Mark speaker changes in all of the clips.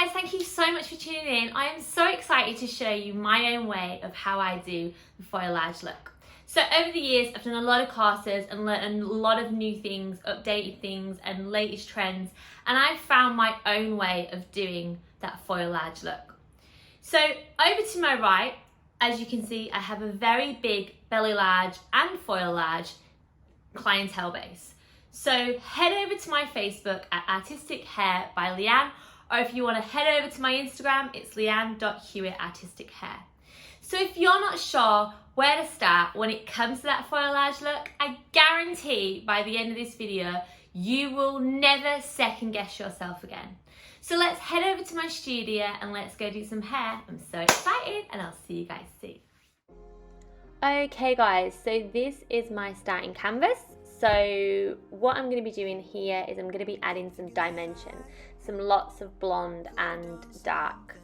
Speaker 1: Hi guys, thank you so much for tuning in. I am so excited to show you my own way of how I do the Foilyage look. So over the years, I've done a lot of classes and learned a lot of new things, updated things and latest trends, and I've found my own way of doing that Foilyage look. So over to my right, as you can see, I have a very big Balayage and Foilyage clientele base. So head over to my Facebook at Artistic Hair by Leanne, or if you want to head over to my Instagram, it's leanne.hewitt.artistichair. So if you're not sure where to start when it comes to that Foilyage look, I guarantee by the end of this video, you will never second guess yourself again. So let's head over to my studio and let's go do some hair. I'm so excited and I'll see you guys soon. Okay guys, so this is my starting canvas. So what I'm going to be doing here is I'm going to be adding some dimension, some lots of blonde and dark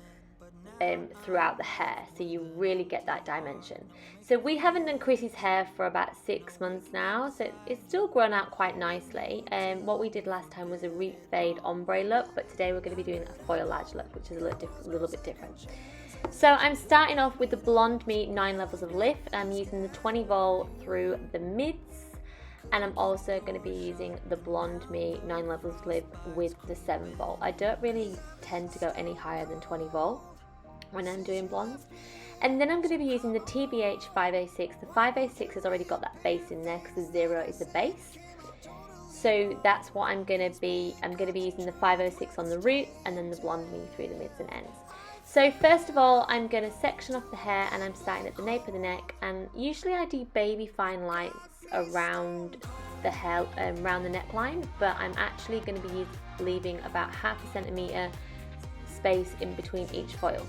Speaker 1: throughout the hair, so you really get that dimension. So we haven't done Chrissy's hair for about 6 months now, so it's still grown out quite nicely. What we did last time was a root fade ombre look, but today we're going to be doing a Foilyage look, which is a little bit different. So I'm starting off with the Blonde Me 9 levels of lift. I'm using the 20 volt through the mids, and I'm also going to be using the Blonde Me 9 levels lift with the 7 volt. I don't really tend to go any higher than 20 volt when I'm doing blondes. And then I'm going to be using the TBH 506. The 506 has already got that base in there because the 0 is the base. So that's what I'm going to be using the 506 on the root and then the Blonde Me through the mids and ends. So first of all, I'm going to section off the hair, and I'm starting at the nape of the neck, and usually I do baby fine lines around the hair, around the neckline, but I'm actually going to be leaving about ½ centimetre space in between each foil.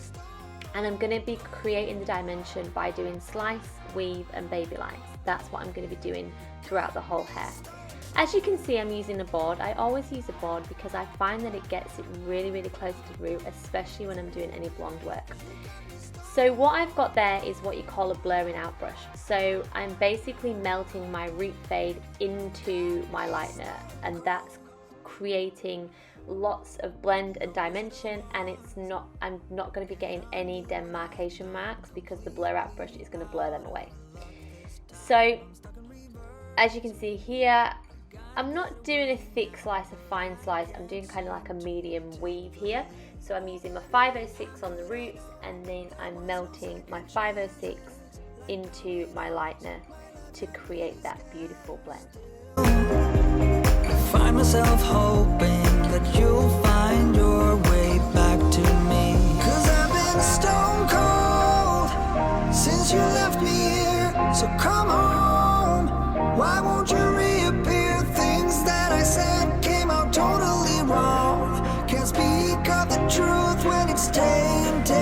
Speaker 1: And I'm going to be creating the dimension by doing slice, weave and baby lines. That's what I'm going to be doing throughout the whole hair. As you can see, I'm using a board. I always use a board because I find that it gets it really, really close to the root, especially when I'm doing any blonde work. So what I've got there is what you call a blurring out brush. So I'm basically melting my root fade into my lightener, and that's creating lots of blend and dimension, and I'm not going to be getting any demarcation marks because the blur out brush is going to blur them away. So as you can see here, I'm not doing a thick slice, a fine slice, I'm doing kind of like a medium weave here. So I'm using my 506 on the roots, and then I'm melting my 506 into my lightener to create that beautiful blend.
Speaker 2: I find myself hoping that you'll find your way back to me, 'cause I've been stone cold since you left me here. So come home, why won't you reappear? Things that I said came out totally wrong. Can't speak of the truth when it's tainted.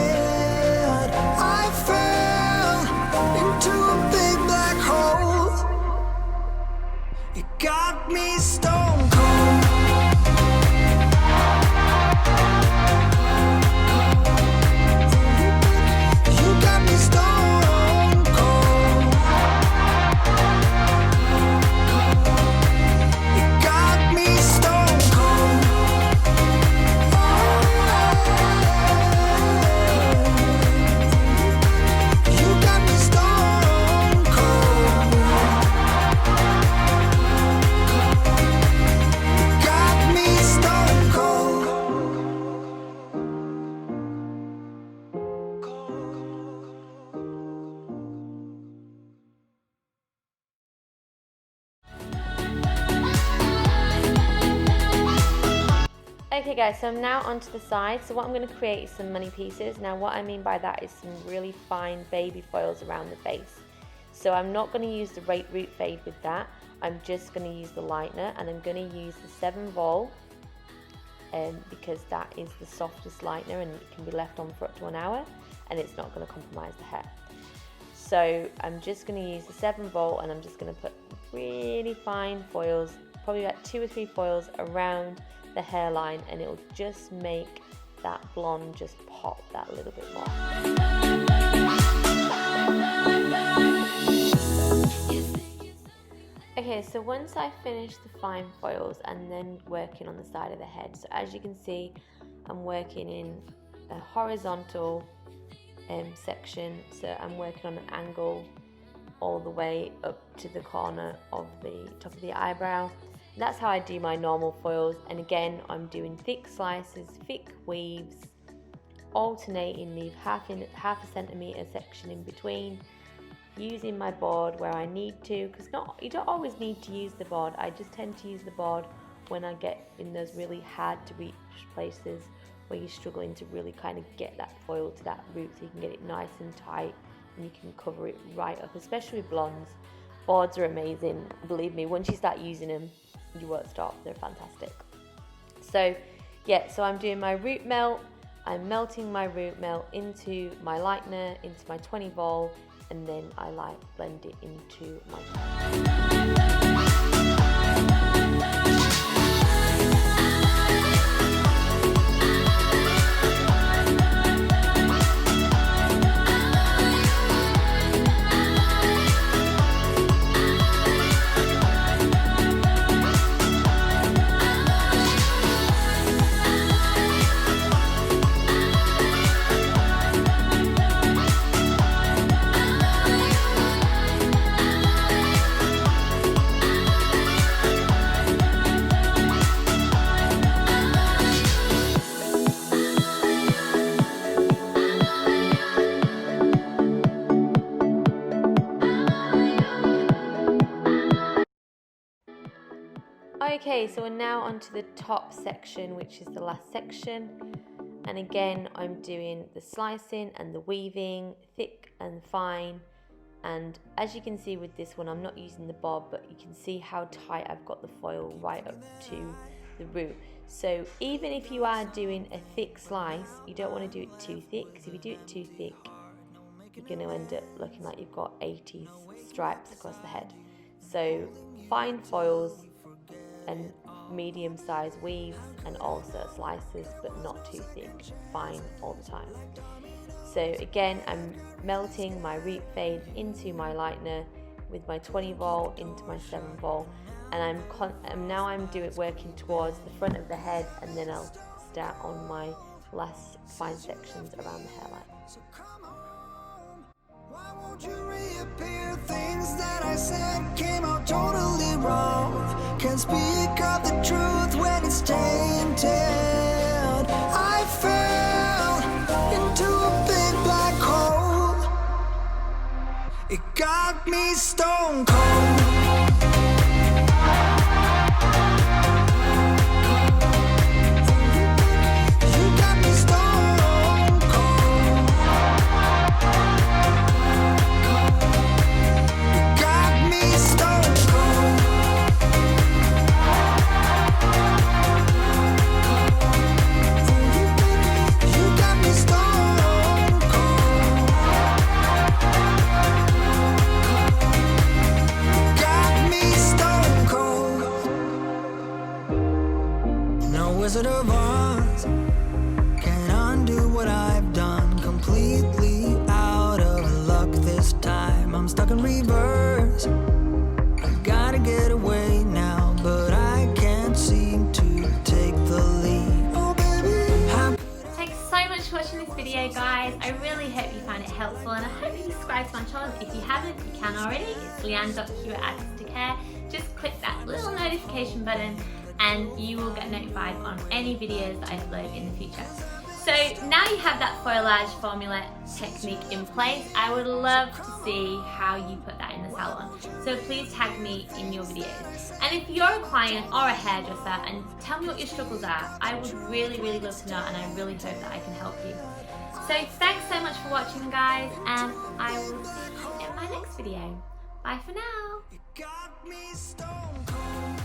Speaker 2: I fell into a big black hole. It got me stone cold. You got me stone cold. It got me stone cold. You got me stone cold. Got me stone cold.
Speaker 1: Okay guys, so I'm now onto the side. So what I'm going to create is some money pieces. Now what I mean by that is some really fine baby foils around the base. So I'm not going to use the root fade with that. I'm just going to use the lightener, and I'm going to use the 7 vol because that is the softest lightener and it can be left on for up to 1 hour and it's not going to compromise the hair. So I'm just going to use the 7 volt, and I'm just going to put really fine foils, probably about 2 or 3 foils around the hairline, and it'll just make that blonde just pop that little bit more. Okay, so once I finish the fine foils and then working on the side of the head, so as you can see, I'm working in a horizontal section, so I'm working on an angle all the way up to the corner of the top of the eyebrow. That's how I do my normal foils, and again I'm doing thick slices, thick weaves, alternating, leave half a centimetre section in between, using my board where I need to, because you don't always need to use the board. I just tend to use the board when I get in those really hard to reach places where you're struggling to really kind of get that foil to that root, so you can get it nice and tight and you can cover it right up, especially with blondes. Boards are amazing, believe me, once you start using them you won't stop, they're fantastic. So yeah, so I'm doing my root melt, I'm melting my root melt into my lightener, into my 20 vol, and then I blend it into my Okay, so we're now onto the top section, which is the last section, and again I'm doing the slicing and the weaving, thick and fine. And as you can see with this one, I'm not using the bob, but you can see how tight I've got the foil right up to the root. So even if you are doing a thick slice, you don't want to do it too thick, because if you do it too thick you're going to end up looking like you've got 80 stripes across the head. So fine foils and medium-sized weaves, and also slices, but not too thick, fine all the time. So again, I'm melting my root fade into my lightener with my 20 vol into my 7 vol, and I'm working towards the front of the head, and then I'll start on my last fine sections around the hairline.
Speaker 2: Why won't you reappear? Things that I said came out totally wrong. Can't speak of the truth when it's tainted. I fell into a big black hole. It got me stone cold. Wizard of Oz can't undo what I've done. Completely out of luck this time. I'm stuck in reverse. I gotta get away now, but I can't seem to take the lead. Oh baby,
Speaker 1: Thanks so much for watching this video, guys. I really hope you found it helpful, and I hope you subscribe to my channel. If you haven't, you can already. It's Leanne.Hewitt@Care. Just click that little notification button and you will get notified on any videos that I upload in the future. So now you have that foilage formula technique in place, I would love to see how you put that in the salon. So please tag me in your videos. And if you're a client or a hairdresser, and tell me what your struggles are, I would really, really love to know, and I really hope that I can help you. So thanks so much for watching, guys, and I will see you in my next video. Bye for now.
Speaker 2: got me stone cold.